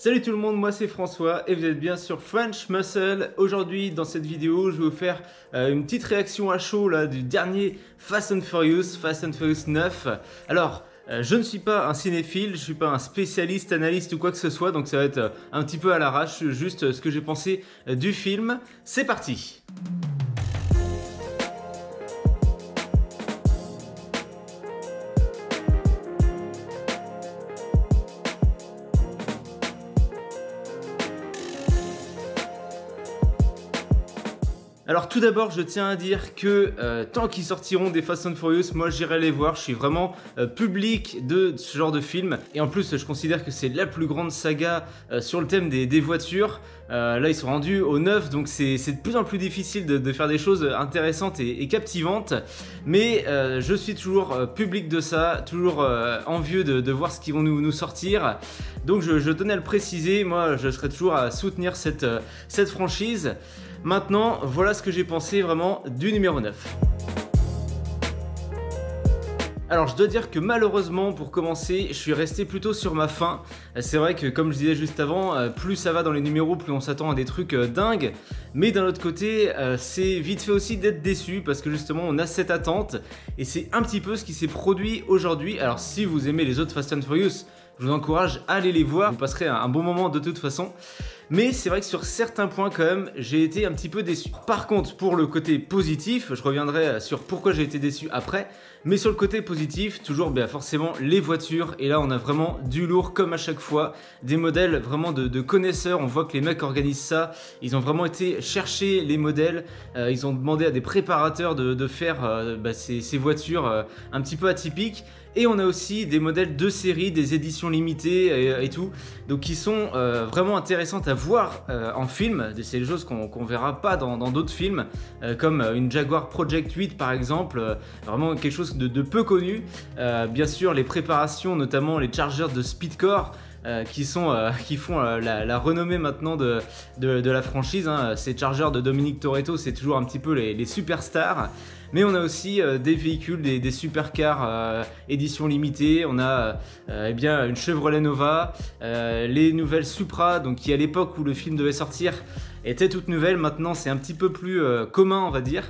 Salut tout le monde, moi c'est François et vous êtes bien sur French Muscle. Aujourd'hui dans cette vidéo je vais vous faire une petite réaction à chaud là, du dernier Fast and Furious 9. Alors je ne suis pas un cinéphile, je ne suis pas un spécialiste, analyste ou quoi que ce soit, donc ça va être un petit peu à l'arrache, juste ce que j'ai pensé du film. C'est parti! Alors tout d'abord je tiens à dire que tant qu'ils sortiront des Fast and Furious, moi j'irai les voir, je suis vraiment public de ce genre de film. Et en plus je considère que c'est la plus grande saga sur le thème des voitures. Là ils sont rendus au 9, donc c'est de plus en plus difficile de faire des choses intéressantes et captivantes. Mais je suis toujours public de ça, toujours envieux de voir ce qu'ils vont nous sortir. Donc je tenais à le préciser, moi je serai toujours à soutenir cette franchise. Maintenant, voilà ce que j'ai pensé vraiment du numéro 9. Alors je dois dire que malheureusement pour commencer je suis resté plutôt sur ma faim. C'est vrai que comme je disais juste avant, plus ça va dans les numéros, plus on s'attend à des trucs dingues. Mais d'un autre côté c'est vite fait aussi d'être déçu parce que justement on a cette attente. Et c'est un petit peu ce qui s'est produit aujourd'hui. Alors si vous aimez les autres Fast and Furious, je vous encourage à aller les voir, vous passerez un bon moment de toute façon. Mais c'est vrai que sur certains points quand même, j'ai été un petit peu déçu. Par contre, pour le côté positif, je reviendrai sur pourquoi j'ai été déçu après. Mais sur le côté positif, toujours forcément les voitures. Et là, on a vraiment du lourd comme à chaque fois. Des modèles vraiment de connaisseurs. On voit que les mecs organisent ça. Ils ont vraiment été chercher les modèles. Ils ont demandé à des préparateurs de faire ces voitures un petit peu atypiques. Et on a aussi des modèles de série, des éditions limitées et tout. Donc qui sont vraiment intéressantes à voir en film. C'est des choses qu'on verra pas dans d'autres films. Comme une Jaguar Project 8 par exemple. Vraiment quelque chose de peu connu. Bien sûr les préparations, notamment les Chargers de Speedcore. Qui font la renommée maintenant de la franchise. Ces Chargers de Dominic Toretto, c'est toujours un petit peu les superstars. Mais on a aussi des véhicules, des supercars édition limitée. On a une Chevrolet Nova, les nouvelles Supra, donc qui à l'époque où le film devait sortir étaient toutes nouvelles. Maintenant c'est un petit peu plus commun on va dire.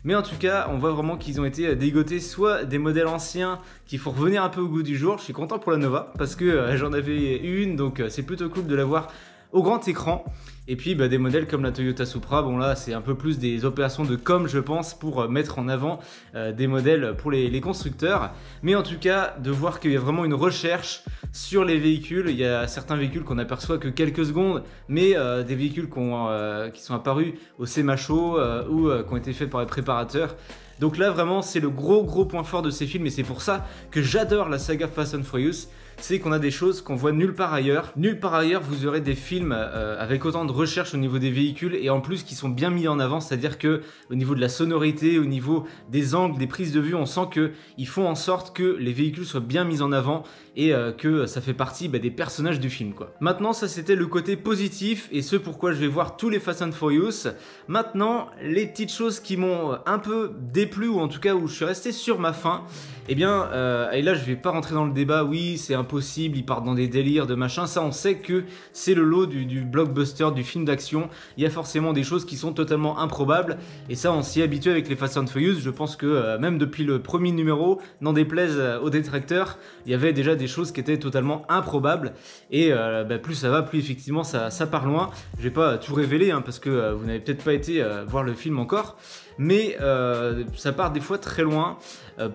Mais en tout cas, on voit vraiment qu'ils ont été dégotés soit des modèles anciens qui font revenir un peu au goût du jour. Je suis content pour la Nova parce que j'en avais une, donc c'est plutôt cool de la voir au grand écran. Et puis des modèles comme la Toyota Supra, bon là c'est un peu plus des opérations de com je pense pour mettre en avant des modèles pour les constructeurs. Mais en tout cas de voir qu'il y a vraiment une recherche sur les véhicules. Il y a certains véhicules qu'on aperçoit que quelques secondes, mais des véhicules qui sont apparus au SEMA Show ou qui ont été faits par les préparateurs. Donc là vraiment c'est le gros point fort de ces films et c'est pour ça que j'adore la saga Fast and Furious. C'est qu'on a des choses qu'on voit nulle part ailleurs. Nulle part ailleurs vous aurez des films avec autant de recherche au niveau des véhicules et en plus qui sont bien mis en avant, c'est-à-dire que au niveau de la sonorité, au niveau des angles, des prises de vue, on sent qu'ils font en sorte que les véhicules soient bien mis en avant et que ça fait partie des personnages du film quoi. Maintenant ça c'était le côté positif et ce pourquoi je vais voir tous les Fast and Furious. Maintenant les petites choses qui m'ont un peu déplu ou en tout cas où je suis resté sur ma faim. Et là je vais pas rentrer dans le débat, oui c'est impossible, ils partent dans des délires de machin, ça on sait que c'est le lot du blockbuster, du film d'action, il y a forcément des choses qui sont totalement improbables, et ça on s'y est habitué avec les Fast and Furious, je pense que même depuis le premier numéro, n'en déplaise aux détracteurs, il y avait déjà des choses qui étaient totalement improbables, et plus ça va, plus effectivement ça part loin. Je vais pas tout révéler parce que vous n'avez peut-être pas été voir le film encore, mais ça part des fois très loin.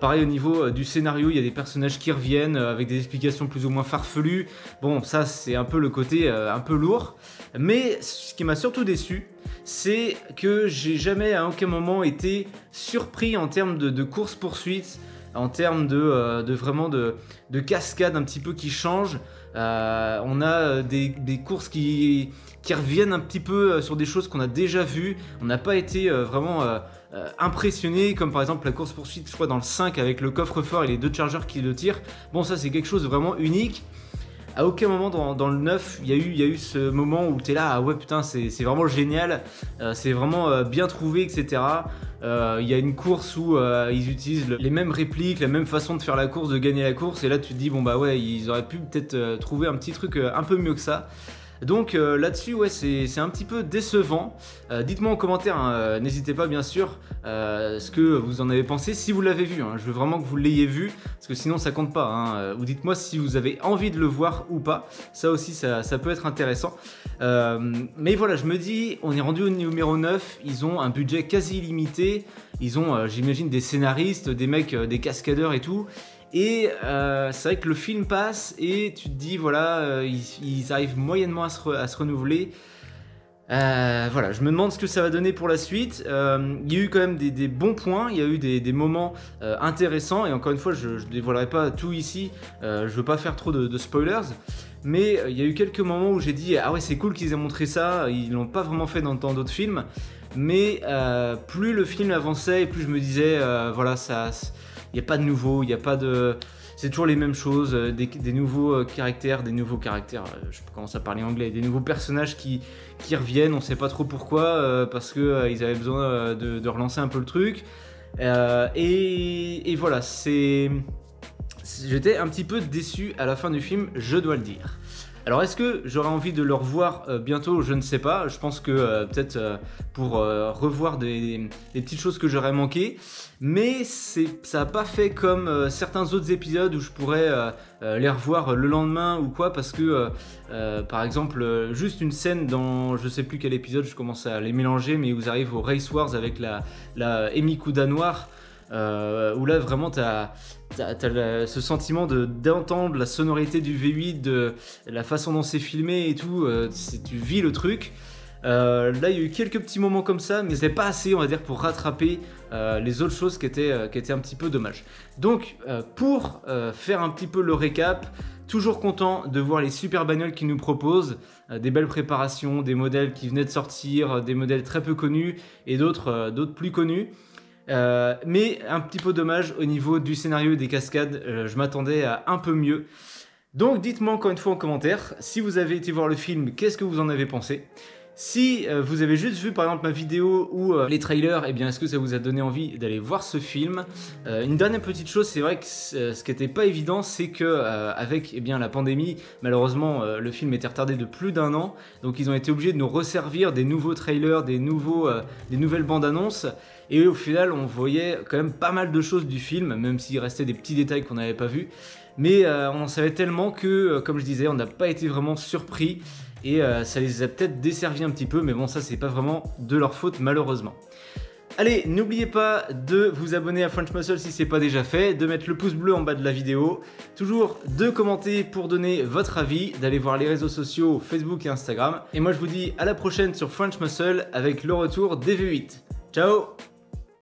Pareil au niveau du scénario, il y a des personnages qui reviennent avec des explications plus ou moins farfelues. Bon, ça c'est un peu le côté un peu lourd. Mais ce qui m'a surtout déçu, c'est que j'ai jamais à aucun moment été surpris en termes de course-poursuite, en termes vraiment de cascade un petit peu qui changent. On a des courses qui reviennent un petit peu sur des choses qu'on a déjà vues. On n'a pas été vraiment impressionné, comme par exemple la course poursuite je crois dans le 5 avec le coffre-fort et les deux chargers qui le tirent. Bon ça c'est quelque chose de vraiment unique. À aucun moment dans le 9 il y a eu ce moment où tu es là, ah ouais putain c'est vraiment génial, c'est vraiment bien trouvé etc. Il y a une course où ils utilisent les mêmes répliques, la même façon de faire la course, de gagner la course, et là tu te dis bon bah ouais ils auraient pu peut-être trouver un petit truc un peu mieux que ça. Donc là-dessus, ouais, c'est un petit peu décevant. Dites-moi en commentaire, hein, n'hésitez pas bien sûr, ce que vous en avez pensé, si vous l'avez vu. Hein, je veux vraiment que vous l'ayez vu, parce que sinon ça compte pas. Hein, ou dites-moi si vous avez envie de le voir ou pas. Ça aussi, ça peut être intéressant. Mais voilà, je me dis, on est rendu au numéro 9, ils ont un budget quasi illimité. Ils ont, j'imagine, des scénaristes, des mecs, des cascadeurs et tout. Et c'est vrai que le film passe et tu te dis, voilà, ils arrivent moyennement à se renouveler. Voilà, je me demande ce que ça va donner pour la suite. Il y a eu quand même des bons points, il y a eu des moments intéressants. Et encore une fois, je ne dévoilerai pas tout ici, je veux pas faire trop de spoilers. Mais il y a eu quelques moments où j'ai dit, ah ouais, c'est cool qu'ils aient montré ça, ils l'ont pas vraiment fait dans d'autres films. Mais plus le film avançait et plus je me disais, voilà, il n'y a pas de nouveau, il n'y a pas de... C'est toujours les mêmes choses, des nouveaux caractères, je commence à parler anglais, des nouveaux personnages qui reviennent, on ne sait pas trop pourquoi, parce qu'ils avaient besoin de relancer un peu le truc. Et voilà, j'étais un petit peu déçu à la fin du film, je dois le dire. Alors est-ce que j'aurai envie de le revoir bientôt? Je ne sais pas, je pense que peut-être pour revoir des petites choses que j'aurais manqué, mais ça n'a pas fait comme certains autres épisodes où je pourrais les revoir le lendemain ou quoi, parce que par exemple juste une scène dans je sais plus quel épisode, je commence à les mélanger, mais vous arrivez au Race Wars avec la Amy Couda Noire, où là vraiment t'as ce sentiment d'entendre la sonorité du V8, de la façon dont c'est filmé et tout, tu vis le truc. Là il y a eu quelques petits moments comme ça, mais c'est pas assez, on va dire, pour rattraper les autres choses qui étaient un petit peu dommages. Donc pour faire un petit peu le récap, toujours content de voir les super bagnoles qu'ils nous proposent, des belles préparations, des modèles qui venaient de sortir, des modèles très peu connus et d'autres plus connus. Mais un petit peu dommage au niveau du scénario et des cascades, je m'attendais à un peu mieux. Donc dites-moi encore une fois en commentaire, si vous avez été voir le film, qu'est-ce que vous en avez pensé? Si vous avez juste vu par exemple ma vidéo ou les trailers, eh bien est-ce que ça vous a donné envie d'aller voir ce film? Une dernière petite chose, c'est vrai que ce qui n'était pas évident, c'est que avec eh bien, la pandémie, malheureusement le film était retardé de plus d'1 an, donc ils ont été obligés de nous resservir des nouveaux trailers, des nouvelles bandes annonces, et au final on voyait quand même pas mal de choses du film, même s'il restait des petits détails qu'on n'avait pas vus, mais on en savait tellement que, comme je disais, on n'a pas été vraiment surpris. Et ça les a peut-être desservis un petit peu, mais bon, ça c'est pas vraiment de leur faute malheureusement. Allez, n'oubliez pas de vous abonner à French Muscle si c'est pas déjà fait, de mettre le pouce bleu en bas de la vidéo, toujours de commenter pour donner votre avis, d'aller voir les réseaux sociaux Facebook et Instagram. Et moi je vous dis à la prochaine sur French Muscle avec le retour des V8. Ciao!